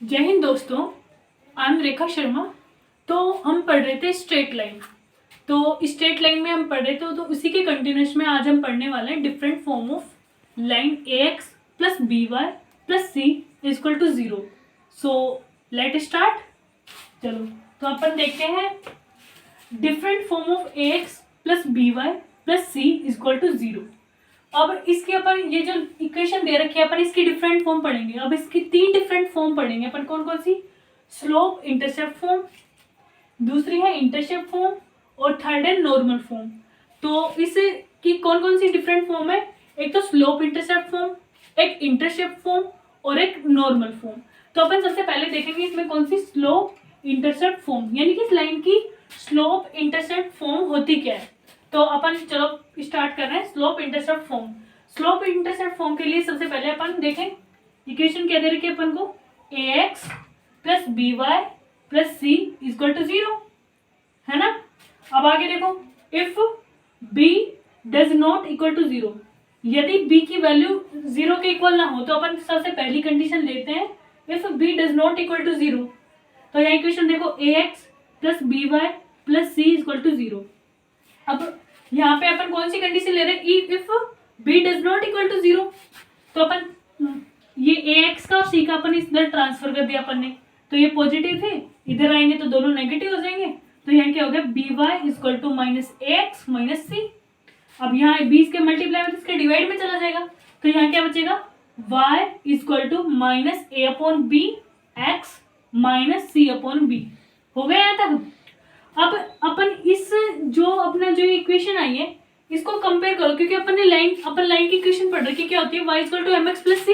जय हिंद दोस्तों, I am Rekha Sharma. तो हम पढ़ रहे थे स्ट्रेट लाइन। तो स्ट्रेट लाइन में हम पढ़ रहे थे, तो उसी के कंटिन्यूस में आज हम पढ़ने वाले हैं different form of line a x plus B Y plus c is equal to 0। So let start. चलो, तो अपन देखते हैं different form of A x plus B Y plus c is equal to 0। अब इसके अपन ये जो इक्वेशन दे रखी है अपन इसकी डिफरेंट फॉर्म पढ़ेंगे। अब इसकी 3 डिफरेंट फॉर्म पढ़ेंगे अपन। कौन कौन सी? स्लोप इंटरसेप्ट फॉर्म, दूसरी है इंटरसेप्ट फॉर्म और थर्ड है नॉर्मल फॉर्म। तो इसकी कौन कौन सी डिफरेंट फॉर्म है? एक तो स्लोप इंटरसेप्ट फॉर्म, एक इंटरसेप्ट फॉर्म और एक नॉर्मल फॉर्म। तो अपन सबसे पहले देखेंगे इसमें कौन सी स्लोप इंटरसेप्ट फॉर्म, यानी कि इस लाइन की स्लोप इंटरसेप्ट फॉर्म होती क्या है। तो अपन चलो स्टार्ट कर रहे हैं slope intercept form. Slope intercept form के लिए सबसे पहले अपन देखें इक्वेशन क्या दे रखी है अपन को, a x plus B Y plus c is equal to 0, है ना। अब आगे देखो, if b does not equal to 0, यदि b की वैल्यू 0 के इक्वल ना हो तो अपन सबसे पहली कंडीशन लेते हैं if b does not equal to 0। तो यहाँ इक्वेशन देखो, a x plus B Y plus c is equal to 0। अब यहाँ पे अपन कौन सी कंडीशन ले रहे हैं, if b does not equal to 0। तो अपन ये ए एक्स का और सी का अपन इधर ट्रांसफर कर दिया अपन ने, तो ये पॉजिटिव थे, इधर आएंगे तो दोनों नेगेटिव हो जाएंगे। तो यहाँ क्या हो गया, b y is equal to minus a x minus c. अब यहाँ 20 के मल्टीप्लाई में इसके डिवाइड में चला जाएगा, तो यहाँ क्या बचेगा, y is equal to minus A upon b x minus C upon b. हो गया यहाँ तक। अब अपन इस जो अपना जो इक्वेशन आई है इसको कंपेयर करो, क्योंकि अपन लाइन की इक्वेशन पढ़ रखी, क्या होती है, y is equal to m x plus c.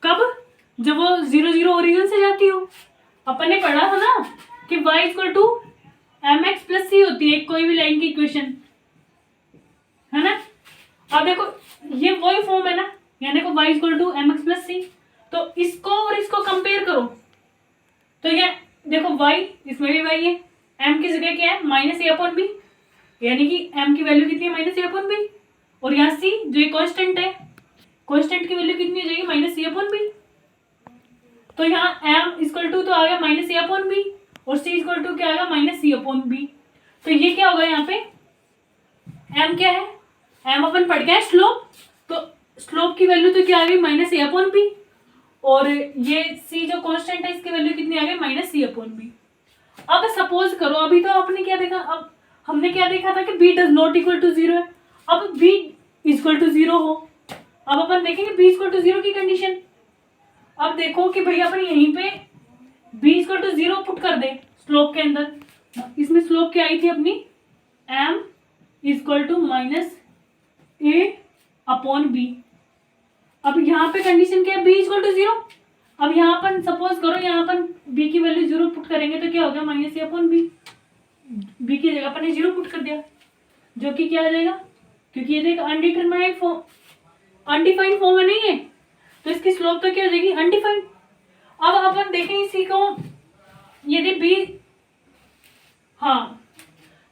कब? जब वो 0 0 ओरिजिन से जाती हो। अपन ने पढ़ा था ना कि y equal to m x plus c होती है कोई भी लाइन की इक्वेशन, है ना। अब देखो ये वही फॉर्म है ना, यानी देखो y equal to m x plus c. तो इसको और इसको कंपेयर करो, तो ये देखो y, इसमें भी y है, m की जगह क्या है, माइनस ए अपॉन बी, यानी कि m की वैल्यू कितनी है, माइनस ए अपॉन बी। और यहाँ c जो ये कांस्टेंट है, कांस्टेंट की वैल्यू कितनी हो जाएगी, माइनस ए अपॉन बी। तो यहाँ m इक्वल टू तो आ गया माइनस ए अपॉन बी और c इक्वल टू क्या आएगा, माइनस सी अपॉन बी। तो ये क्या होगा, यहाँ पे m क्या है, m अपन पढ़ गया है स्लोप, तो स्लोप की वैल्यू तो क्या आ गई, माइनस ए अपॉन बी। और ये c जो कांस्टेंट है इसकी वैल्यू कितनी आ गई, माइनस सी अपॉन बी। अब सपोज करो, अभी तो आपने क्या देखा, अब हमने क्या देखा था कि b does not equal to 0 है। अब b इक्वल टू 0 हो, अब अपन देखेंगे b इक्वल टू 0 की कंडीशन। अब देखो कि भैया अपन यहीं पे b इक्वल टू 0 पुट कर दे स्लोप के अंदर। इसमें स्लोप क्या आई थी अपनी, m equal to minus A upon b. अब यहाँ पे कंडीशन क्या है, b इक्वल टू 0। अब यहाँ अपन सपोज करो, यहाँ अपन b की वैल्यू 0 पुट करेंगे तो क्या हो गया, माइनस ए अपॉन बी। b की जगह अपन ने 0 पुट कर दिया, जो कि क्या आ जाएगा, क्योंकि ये देखो अनडिटरमाइंड फॉर्म, अनडिफाइंड फॉर्म में नहीं है, तो इसकी स्लोप तो क्या हो जाएगी, अनडिफाइंड। अब अपन देखें इसी को, यदि b, हाँ,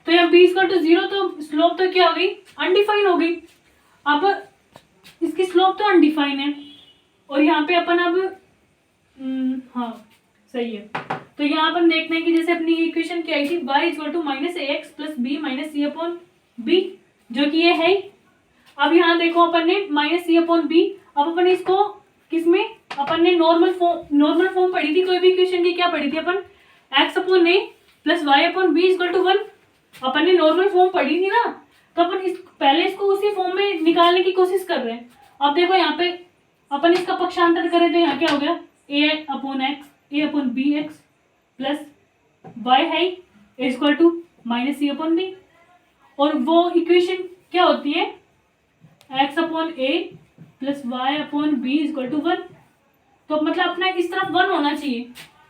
तो यहाँ b इक्वल टू 0 तो स्लोप तो क्या हो गई, अनडिफाइंड हो गई। अब इसकी स्लोप तो अनडिफाइंड है, और यहाँ पे अपन अब हाँ सही है। तो यहाँ अपन देखते हैं कि जैसे अपनी इक्वेशन क्या आई थी, y equal to minus a x plus b minus C upon b, जो कि ये है। अब यहाँ देखो अपन ने माइनस सी अपॉन बी, अब अपन इसको किसमें, अपन ने नॉर्मल फॉर्म पढ़ी थी कोई भी इक्वेशन की, क्या पढ़ी थी अपन, x upon a plus y upon b equal to 1। अपन ने नॉर्मल फॉर्म पढ़ी थी ना, तो अपन पहले इसको उसी फॉर्म में निकालने की कोशिश कर रहे हैं। अब देखो यहाँ पे अपन इसका पक्षांतर करें तो यहाँ क्या हो गया, a upon x, a upon b x plus y है equal to minus C upon b. और वो इक्वेशन क्या होती है, x upon a plus y upon b equal to 1। तो मतलब अपना इस तरफ 1 होना चाहिए।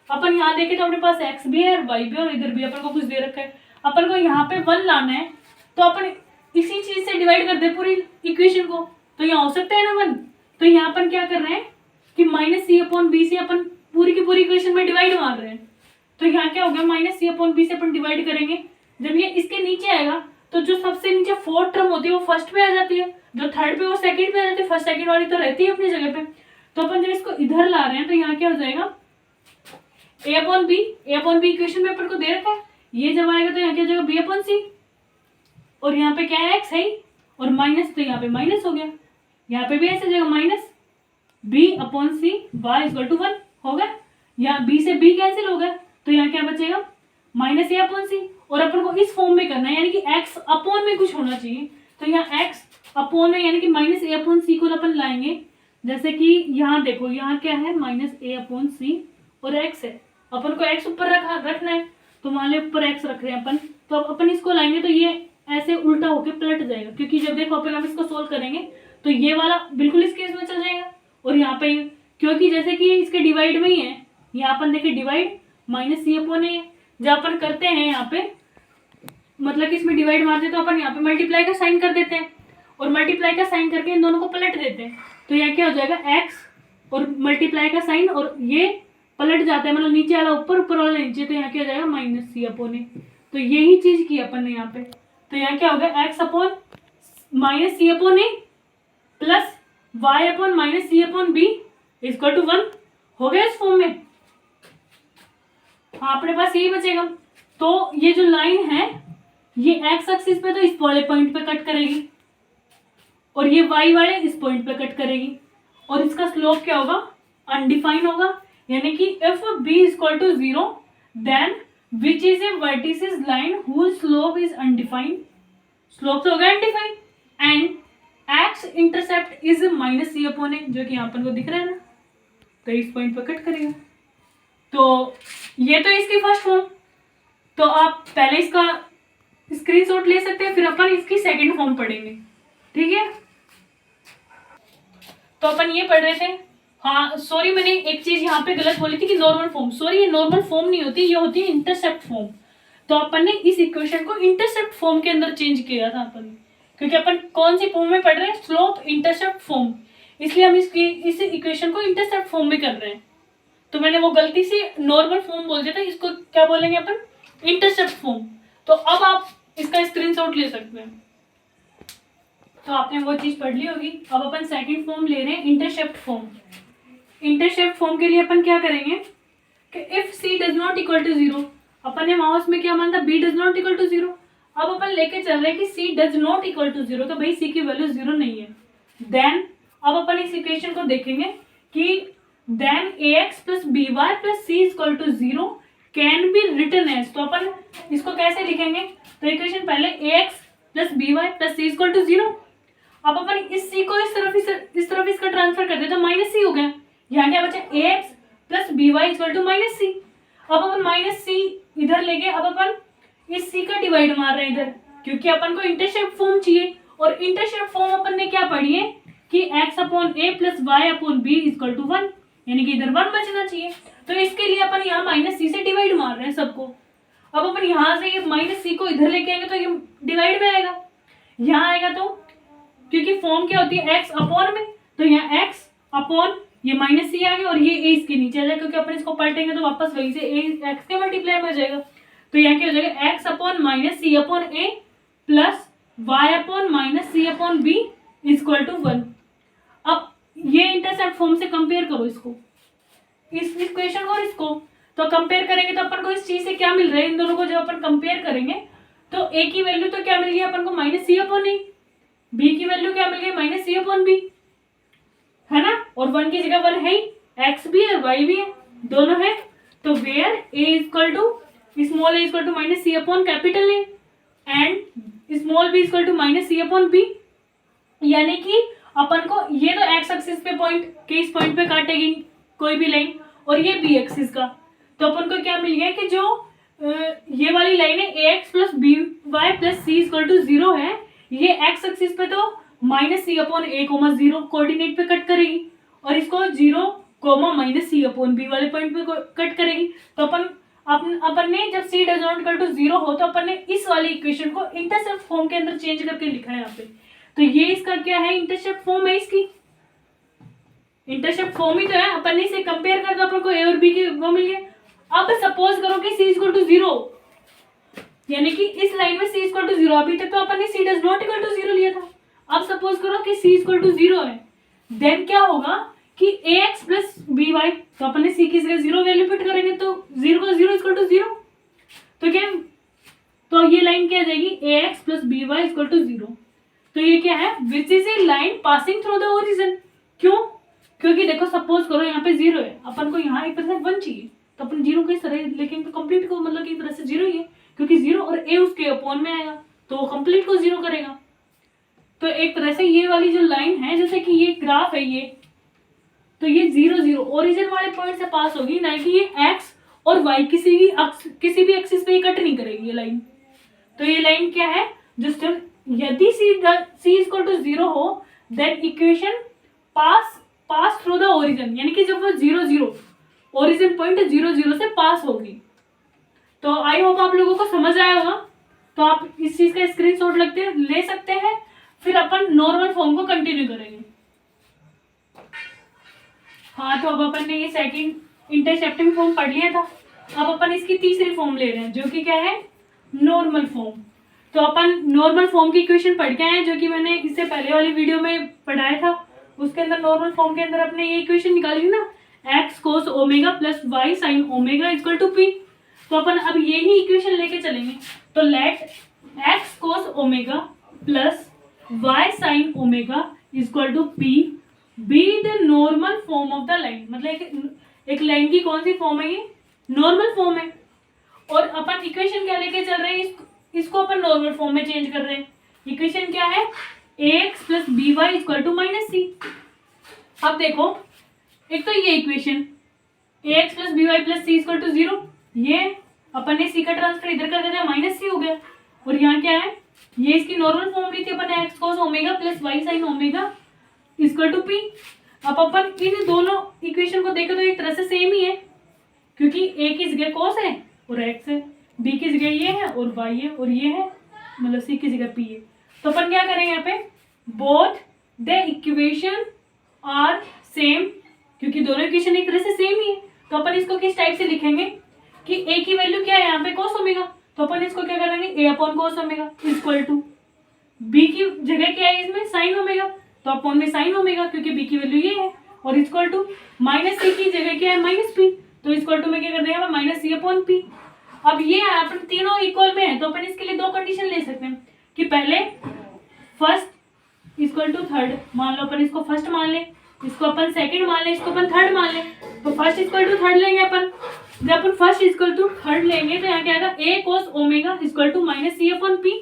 अपन यहाँ देखें तो अपने पास x भी है और y भी है, और इधर भी अपन को कुछ दे रखा है, अपन को यहाँ पे 1 लाना है, तो अपन इसी चीज से डिवाइड कर दे पूरी इक्वेशन को, तो यहाँ हो सकता है ना 1। तो यहाँ अपन क्या कर रहे हैं कि माइनस सी अपॉन बी से अपन पूरी की पूरी इक्वेशन में डिवाइड मार रहे हैं। तो यहाँ क्या हो गया, माइनस सी अपॉन बी से अपन डिवाइड करेंगे, जब ये इसके नीचे आएगा तो जो सबसे नीचे फोर्थ टर्म होती है वो फर्स्ट पे आ जाती है, जो थर्ड पे वो सेकंड पे आ जाती है, फर्स्ट सेकंड वाली तो रहती है अपनी जगह पे। तो अपन जब इसको इधर ला रहे हैं तो यहाँ क्या हो जाएगा, ए अपॉन बी इक्वेशन में अपन को दे रखा है, ये जब आएगा तो यहाँ क्या हो जाएगा बी अपॉन सी, और यहाँ पे क्या है एक्स है और माइनस, तो यहाँ पे माइनस हो गया, यहाँ पे भी ऐसे जाएगा minus b upon c y equal to 1 होगा, यहाँ बी से बी कैंसिल हो गया, तो यहाँ क्या बचेगा माइनस ए अपॉन सी, और अपन को इस फॉर्म में करना है यानी कि एक्स अपॉन में कुछ होना चाहिए, तो यहाँ एक्स अपॉन में यानी कि माइनस ए अपॉन सी को अपन लाएंगे, जैसे कि यहाँ देखो यहाँ क्या है माइनस ए अपॉन सी और एक्स है, अपन को एक्स ऊपर रखना है, तो मान लो ऊपर एक्स रख रहे हैं अपन, तो अब अपन इसको लाएंगे तो ये ऐसे उल्टा होके पलट जाएगा, क्योंकि जब देखो अपन इसको सोल्व करेंगे तो ये वाला बिल्कुल इस केस में चल जाएगा, और यहाँ पे क्योंकि जैसे कि इसके डिवाइड में ही है, यहाँ अपन देखे डिवाइड माइनस सी अपॉन ए, जब अपन करते हैं यहाँ पे मतलब कि इसमें डिवाइड मारते तो अपन यहाँ पे मल्टीप्लाई का साइन कर देते हैं, और मल्टीप्लाई का साइन करके इन दोनों को पलट देते हैं, तो यहाँ क्या हो जाएगा एक्स और मल्टीप्लाई का साइन, और ये पलट जाता है मतलब नीचे वाला ऊपर ऊपर वाला नीचे, तो यहाँ क्या हो जाएगा माइनस सी अपॉन ए, तो यही चीज की अपन ने यहाँ पे, तो यहाँ क्या हो गया x upon minus C upon a plus y upon minus C upon b equal to 1 हो गया इस फॉर्म में। हाँ अपने पास यही बचेगा, तो ये जो लाइन है ये एक्स एक्सिस पे तो इस वाले पॉइंट पे कट करेगी, और ये वाई वाले इस पॉइंट पे कट करेगी, और इसका स्लोप क्या होगा अनडिफाइन होगा, यानी कि if b equal to 0 then which is a vertical line whose slope is undefined, slope तो होगा undefined, and x intercept is minus C upon a, जो कि यहाँ पर को दिख रहा है ना, तो इस पॉइंट पर कट करेगा, तो ये तो इसकी फर्स्ट फॉर्म, तो आप पहले इसका स्क्रीनशॉट ले सकते हैं, फिर अपन इसकी सेकंड फॉर्म पढ़ेंगे, ठीक है। तो अपन ये पढ़ रहे थे, हाँ सॉरी मैंने एक चीज यहाँ पे गलत बोली थी कि नॉर्मल फॉर्म, सॉरी ये नॉर्मल फॉर्म नहीं होती, ये होती है इंटरसेप्ट फॉर्म, तो अपन ने इस इक्वेशन को इंटरसेप्ट फॉर्म के अंदर चेंज किया था अपन, क्योंकि अपन कौन सी फॉर्म में पढ़ रहे हैं स्लोप इंटरसेप्ट फॉर्म, इसलिए हम इस इक्वेशन को इंटरसेप्ट फॉर्म में कर रहे हैं, तो मैंने वो गलती से नॉर्मल फॉर्म बोल दिया था, इसको क्या बोलेंगे अपन इंटरसेप्ट फॉर्म, तो अब आप इसका स्क्रीनशॉट ले सकते हैं। तो आपने वो चीज पढ़ ली होगी, अब अपन सेकंड फॉर्म ले रहे हैं इंटरसेप्ट फॉर्म। इंटरसेप्ट फॉर्म के लिए अपन क्या करेंगे कि if c does not equal to 0, अपन ने माउस में क्या माना था b does not equal to 0, अब अपन लेके चल रहे हैं कि c does not equal to 0, तो भाई सी की वैल्यू 0 नहीं है, देन अब अपन इस इक्वेशन को देखेंगे कि then ax plus B Y plus C equal to 0 can be written as, तो अपन इसको कैसे लिखेंगे, तो इक्वेशन पहले ax plus B Y plus C equal to 0, अब अपन इस c को इस तरफ इसका ट्रांसफर कर दे तो माइनस सी हो गया, यहाँ क्या बचा ax plus B y equal to minus c, अब अपन माइनस सी इधर लेके अब अपन इस c का डिवाइड मार रहे हैं इधर, क्योंकि अपन को इंटरसेप्ट फॉर्म चाहिए, और इंटरसेप्ट फॉर्म अपन ने क्या पढ़ी है कि x upon a plus y upon b equal to 1, यानी कि इधर 1 बचना चाहिए, तो इसके लिए अपन यहाँ माइनस सी से डिवाइड मार रहे हैं सबको, अब अपन यहाँ से ये माइनस सी को इधर लेके आएंगे तो ये डिवाइड में आएगा, यहाँ आएगा तो क्योंकि फॉर्म क्या होती है एक्स अपॉन में, तो यहाँ एक्स अपॉन ये माइनस सी आ गया, और ये ए इसके नीचे आ जाएगा, क्योंकि अपन इसको पलटेंगे तो वापस वही से ए एक्स के मल्टीप्लाई में हो जाएगा, तो यहाँ क्या हो जाएगा x upon minus C upon a plus y upon minus C upon b equal to 1। अब ये इंटरसेप्ट फॉर्म से कंपेयर करो इसको, इस इक्वेशन और इसको, तो कंपेयर करेंगे तो अपन को इस चीज से क्या मिल रहा है, इन दोनों को जब अपन कंपेयर करेंगे तो ए की वैल्यू तो क्या मिल गई अपन को माइनस सी अपॉन ए, बी की वैल्यू क्या मिल गई माइनस सी अपॉन बी, है ना, और 1 की जगह 1 है ही, एक्स भी है वाई भी है, दोनों है, तो where a equal to small a equal to minus C upon capital a and small b equal to minus C upon b, यानी कि अपन को ये तो एक्स एक्सिस पे पॉइंट के इस पॉइंट पे काटेगी कोई भी लाइन, और ये बी एक्सिस का, तो अपन को क्या मिल गया कि जो ये वाली लाइन है a x plus B Y plus C equal to 0 है, ये एक्स एक्सिस पे तो minus C upon a comma 0 coordinate पे कट करेगी, और इसको 0 कोमा माइनस सी अपॉन बी वाले पॉइंट पे कट करेगी, तो अपन ने जब c does not equal to 0 हो तो अपन ने इस वाली इक्वेशन को इंटरसेप्ट फॉर्म के अंदर चेंज करके लिखा है यहाँ पे, तो ये इसका क्या है इंटरसेप्ट फॉर्म है, इसकी इंटरसेप्ट फॉर्म ही तो है, अपन ने इसे कंपेयर कर दो अपन को ए और बी की वो मिल गया। अब सपोज करो कि सी इक्वल टू 0, यानी कि इस लाइन में सी इक्वल टू 0, अभी तक तो अपन ने सी डज नॉट इक्वल टू 0 लिया था, अब सपोज करो कि सी इक्वल टू 0 है, देन क्या होगा कि ए एक्स प्लस बी वाई, तो अपन ने सी की जगह 0 वैल्यू पुट करेंगे तो तो क्या, तो ये लाइन क्या आ जाएगी, a x plus B y equal to 0। तो ये क्या है, which is a line passing through the origin. क्यों, क्योंकि देखो सपोज करो यहाँ पे 0 है, अपन को यहाँ एक तरह से 1 चाहिए, तो अपन 0 को इस तरह लेकिन तो कंप्लीट को मतलब एक तरह से 0 ही है, क्योंकि 0 और ए उसके अपॉन में आएगा तो वो कंप्लीट को 0 करेगा। तो एक तरह से ये वाली जो लाइन है, जैसे कि ये ग्राफ है ये, तो ये 0 0 ओरिजिन वाले पॉइंट से पास होगी, ना कि ये एक्स और वाई किसी भी एक्सिस पे कट नहीं करेगी ये लाइन। तो ये लाइन क्या है, जिस टाइम यदि c इक्वल टू 0 हो, then equation pass through the origin, यानी कि जब वो 0 0 ओरिजिन पॉइंट 0 0 से पास होगी। तो आई होप आप लोगों को समझ आया होगा। तो आप इस चीज का स्क्रीनशॉट ले सकते हैं, फिर अपन नॉर्मल फॉर्म को कंटिन्यू करेंगे। हाँ, तो अब अपन ने ये सेकंड इंटरसेप्टिंग फॉर्म पढ़ लिया था, अब अपन इसकी तीसरी फॉर्म ले रहे हैं, जो कि क्या है, नॉर्मल फॉर्म। तो अपन नॉर्मल फॉर्म की इक्वेशन पढ़ के आए, जो कि मैंने इससे पहले वाली वीडियो में पढ़ाया था। उसके अंदर नॉर्मल फॉर्म के अंदर अपने ये इक्वेशन निकाली ना, x cos omega plus y sine omega equal to p. तो अपन अब यही इक्वेशन लेके चलेंगे। तो let x cos omega plus y sine omega equal to p be the normal form of the line. मतलब एक लाइन की कौन सी फॉर्म है, ये नॉर्मल फॉर्म है। और अपन इक्वेशन क्या लेके चल रहे हैं, इसको अपन नॉर्मल फॉर्म में चेंज कर रहे हैं। इक्वेशन क्या है, ax plus B y equal to minus c. अब देखो, एक तो ये equation ax plus B Y plus C equal to 0, ये अपन ने सी का ट्रांसफर इधर कर दिया, माइनस सी हो गया। और यहाँ क्या है, ये इसकी नॉर्मल फॉर्म ली थी अपन, x cos omega plus y sine omega equal to p. अब अपन इन दोनों इक्वेशन को देखें तो एक तरह से सेम ही है, क्योंकि ए की जगह कोस है और एक्स है, बी की जगह ये है और वाई है, और ये है मतलब सी की जगह पी है। तो अपन क्या करेंगे यहाँ पे, both the equation are same, क्योंकि दोनों इक्वेशन एक तरह से सेम ही है। तो अपन इसको किस टाइप से लिखेंगे कि ए की वैल्यू क्या है यहाँ पे, कोस ओमेगा, तो अपन इसको क्या करेंगे, a upon cos omega equal to b की जगह क्या है इसमें, साइन ओमेगा, तो अपॉन में साइन ओमेगा, क्योंकि बी की वैल्यू ये है, और इक्वल टू माइनस सी की जगह क्या है, माइनस पी, तो इक्वल टू में क्या कर देंगे, माइनस सी अपॉन पी। अब ये अपन तीनों इक्वल में है, तो अपन इसके लिए दो कंडीशन ले सकते हैं कि पहले फर्स्ट इक्वल टू थर्ड, मान लो अपन इसको फर्स्ट मान ले, इसको अपन सेकंड मान ले, इसको अपन थर्ड मान ले। तो फर्स्ट इक्वल टू थर्ड लेंगे अपन, जब अपन फर्स्ट इक्वल टू थर्ड लेंगे तो यहाँ क्या आएगा, a cos omega equal to minus C upon p.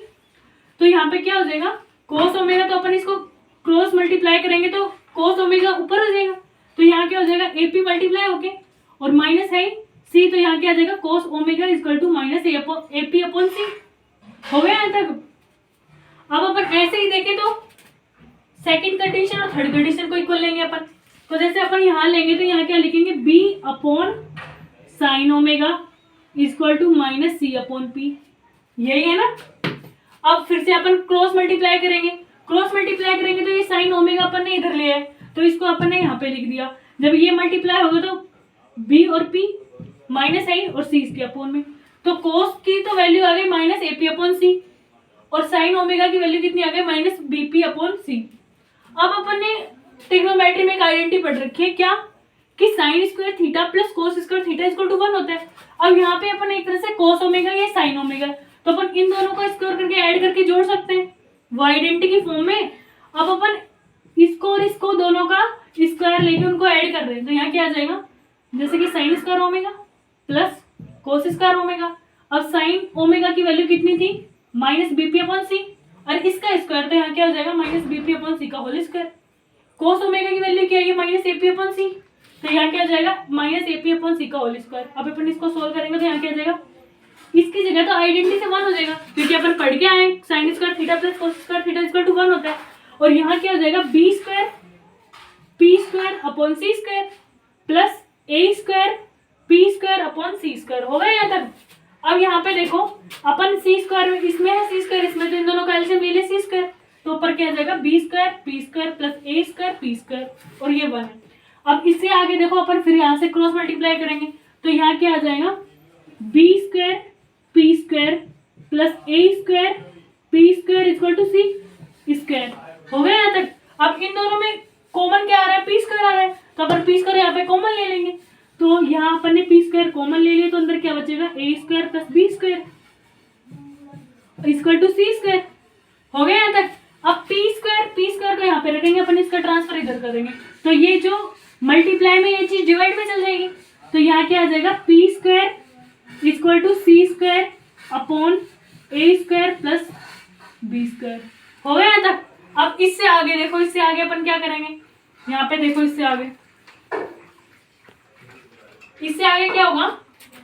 तो यहाँ पे क्या हो जाएगा, कोस ओमेगा, तो अपन इसको क्रॉस मल्टीप्लाई करेंगे तो कोस ओमेगा ऊपर हो जाएगा, तो यहाँ क्या हो जाएगा, ए पी मल्टीप्लाई होके, और माइनस है सी, तो यहाँ क्या आ जाएगा, cos omega equal to minus a p upon c. हो गया यहाँ तक। अब अपन ऐसे ही देखें तो सेकंड कंडीशन और थर्ड कंडीशन को इक्वल लेंगे अपन। तो जैसे अपन यहाँ लेंगे तो यहाँ क्या लिखेंगे, b upon sine omega equal to minus C upon p, यही है ना। अब फिर से अपन क्रॉस मल्टीप्लाई करेंगे, क्रॉस मल्टीप्लाई करेंगे तो ये साइन ओमेगा अपन ने इधर लिया है, तो इसको अपन ने यहाँ पे लिख दिया। जब ये मल्टीप्लाई होगा तो बी और पी माइनस आई और सी इसके अपॉन में, तो कोस की तो वैल्यू आ गई minus a p upon c, और साइन ओमेगा की वैल्यू कितनी आ गई, माइनस बी पी अपॉन सी। अब अपन ने ट्रिग्नोमेट्री में एक आइडेंटिटी पढ़ रखी है क्या, कि sine square theta plus cos square theta equal to 1 होता है। अब यहाँ पे अपन एक तरह से कोस ओमेगा या साइन ओमेगा, तो अपन इन दोनों को स्क्वायर करके ऐड करके जोड़ सकते हैं वो आइडेंटिटी की फॉर्म में। अब अपन इसको और इसको दोनों का स्क्वायर लेके उनको ऐड कर रहे हैं, तो यहाँ क्या आ जाएगा, जैसे कि sine square omega plus cos square omega. अब साइन ओमेगा की वैल्यू कितनी थी, माइनस बीपी अपॉन सी, और इसका स्क्वायर, तो यहाँ क्या हो जाएगा, माइनस बीपी अपॉन सी का होल स्क्वायर। कोस ओमेगा की वैल्यू क्या है, माइनस एपी अपॉन सी, तो यहाँ क्या हो जाएगा, माइनस एपी अपॉन सी का होल स्क्वायर। अब अपन इसको सोल्व करेंगे तो यहाँ क्या हो जाएगा, इसकी जगह तो आइडेंटिटी से 1 हो जाएगा, क्योंकि अपन पढ़ के आए sine square theta plus cos square theta equal to 1 होता है। और यहाँ क्या हो जाएगा, b square p square upon c square plus a square p square upon c square. हो गया यहाँ तक। अब यहाँ पे देखो, अपन सी स्क्वायर इसमें है, सी स्क्वायर इसमें, तो इन दोनों का एलसीएम ले ले सी स्क्वायर, तो ऊपर क्या आ जाएगा, b square p square plus a square p square, और ये 1 है। अब इससे आगे देखो अपन फिर यहाँ से क्रॉस मल्टीप्लाई करेंगे, तो यहाँ क्या आ जाएगा, b square p square plus a square p square equal to c square. हो गया यहाँ तक। अब इन दोनों में कॉमन क्या आ रहा है, पी स्क्वायर आ रहा है, तो अपन पी स्क्वायर यहाँ पे कॉमन ले लेंगे, तो यहाँ अपन ने पी स्क्वायर कॉमन ले लिया, तो अंदर क्या बचेगा, a square plus B square equal to c square. हो गया यहाँ तक। अब पी स्क्वायर को यहाँ पे रखेंगे अपन, इसका ट्रांसफर इधर कर देंगे, तो ये जो मल्टीप्लाई में ये चीज डिवाइड में चल जाएगी, तो यहाँ क्या आ जाएगा, p square equal to c square upon a square plus B square. हो गया यहाँ तक। अब इससे आगे देखो, इससे आगे अपन क्या करेंगे, यहाँ पे देखो, इससे आगे क्या होगा,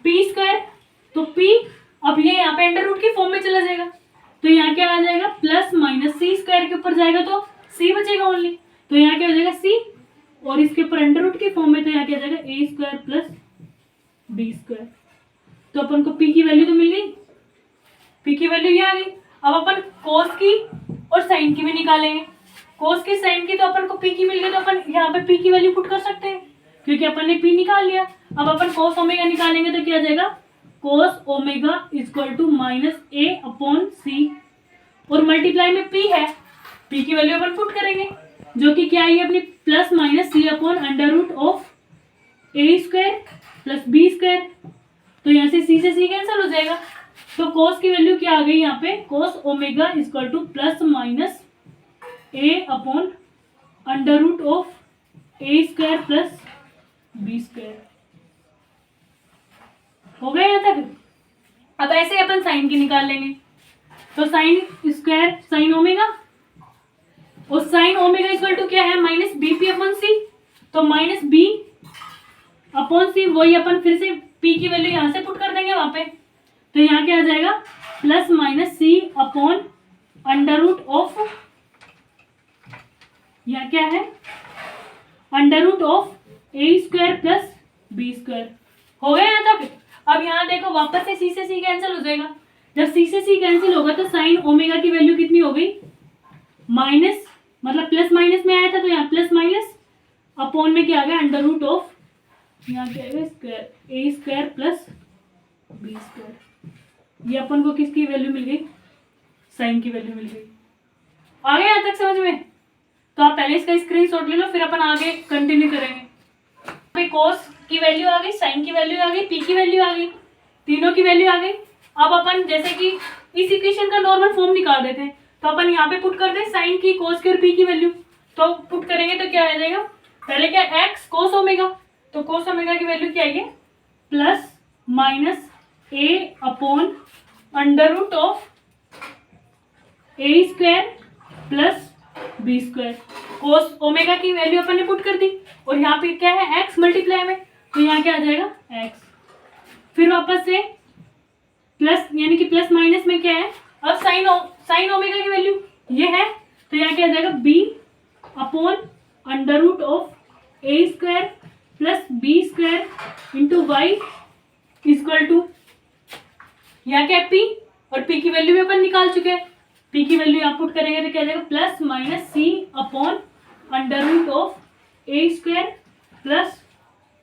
पी स्क्वायर, तो पी अब ये यहाँ पे अंडर रूट की फॉर्म में चला जाएगा, तो यहाँ क्या आ जाएगा, प्लस माइनस सी स्क्वायर के ऊपर जाएगा तो सी बचेगा ओनली, तो यहाँ क्या हो जाएगा सी, और इसके ऊपर अंडर रूट की फॉर्म में, तो यहाँ क्या आ जाएगा ए स्क्वायर प्लस बी स्क्वायर। तो अपन को पी की वैल्यू तो मिल गई, पी की वैल्यू ये आ गई। अब अपन कोस की और साइन की भी निकालेंगे। कोस की साइन की तो अपन को पी की मिल गई, तो अपन यहाँ पे पी की वैल्यू पुट कर सकते हैं क्योंकि अपन ने पी निकाल लिया। अब अपन कोस ओमेगा निकालेंगे तो क्या आ जाएगा, cos omega equal to minus A upon c, और मल्टीप्लाई में पी है, पी की वैल्यू अपन पुट करेंगे जो कि क्या आई अपनी, plus minus C upon under root of A square plus B square. तो यहाँ से सी कैंसिल हो जाएगा, तो कोस की वैल्यू क्या आ गई यहाँ पे, cos omega equal to plus minus A upon under root of A square plus B square. हो गया यहाँ तक। अब ऐसे अपन साइन की निकाल लेंगे, तो साइन स्क्वायर साइन ओमेगा, और साइन ओमेगा इक्वल टू क्या है, माइनस बी पी अपॉन सी, तो माइनस बी अपॉन सी, वही अपन फिर से पी की वैल्यू यहाँ से पुट कर देंगे वहां पे, तो यहाँ क्या आ जाएगा, plus minus C upon under root of, यहाँ क्या है, under root of A square plus B square. हो गया यहाँ तक। अब यहाँ देखो वापस से सी कैंसिल हो जाएगा, जब सी से सी कैंसिल होगा तो साइन ओमेगा की वैल्यू कितनी हो गई, माइनस, मतलब प्लस माइनस में आया था तो यहाँ प्लस माइनस अपॉन में क्या आ गया, अंडर रूट ऑफ, यहाँ क्या आएगा स्क्वायर, ए स्क्वायर प्लस बी स्क्वायर। ये अपन को किसकी वैल्यू मिल गई, साइन की वैल्यू मिल गई। आ गया यहाँ तक समझ में। तो आप पहले इसका स्क्रीनशॉट ले लो, फिर अपन आगे कंटिन्यू करेंगे। कोस की वैल्यू आ गई, साइन की वैल्यू आ गई, पी की वैल्यू आ गई, तीनों की वैल्यू आ गई। अब अपन जैसे कि इस इक्वेशन का नॉर्मल फॉर्म निकाल देते हैं, तो अपन यहाँ पे पुट कर दे साइन की, कोस की और पी की वैल्यू, तो पुट करेंगे तो क्या आ जाएगा, पहले क्या एक्स कोस ओमेगा, तो कोस ओमेगा की वैल्यू क्या आएगी, plus minus A upon under root of A square plus B square. Cos omega की वैल्यू अपन ने पुट कर दी, और यहाँ पे क्या है एक्स मल्टीप्लाई में, तो यहाँ क्या आ जाएगा एक्स, फिर वापस से प्लस, यानी कि प्लस माइनस में क्या है, अब साइन ओमेगा की वैल्यू ये है, तो यहाँ क्या आ जाएगा B upon under root of A square plus B square into Y equal to, यहाँ क्या है पी, और पी की वैल्यू भी अपन निकाल चुके हैं, पी की वैल्यू यहाँ पुट करेंगे तो क्या आ जाएगा, plus minus C upon under root of A square plus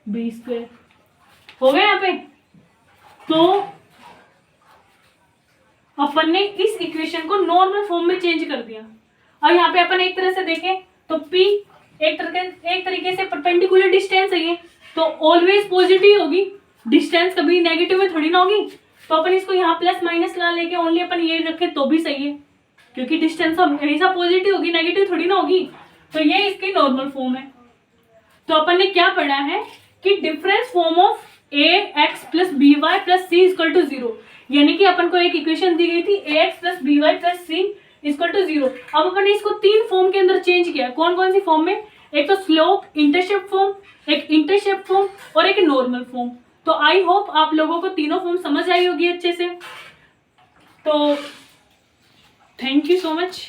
B square. हो गया यहाँ पे। तो अपन ने इस इक्वेशन को नॉर्मल फॉर्म में चेंज कर दिया। अब यहाँ पे अपन एक तरह से देखें तो P एक तरीके से परपेंडिकुलर डिस्टेंस है ये, तो ऑलवेज पॉजिटिव होगी, डिस्टेंस कभी नेगेटिव में थोड़ी ना होगी। तो अपन इसको यहाँ प्लस माइनस ला लेके ओनली अपन ये रखे तो भी सही है, क्योंकि डिस्टेंस हमेशा पॉजिटिव होगी, नेगेटिव थोड़ी ना होगी। तो ये इसकी नॉर्मल फॉर्म है। तो अपन ने क्या पढ़ा है कि difference form of A x plus B Y plus C equal to 0, यानी कि अपन को एक इक्वेशन दी गई थी a x plus B Y plus C equal to 0। अब अपन ने इसको 3 फॉर्म के अंदर चेंज किया। कौन कौन सी फॉर्म में, एक तो स्लोप इंटरसेप्ट फॉर्म, एक इंटरसेप्ट फॉर्म और एक नॉर्मल फॉर्म। तो आई होप आप लोगों को तीनों फॉर्म समझ आई होगी अच्छे से। तो थैंक यू सो मच।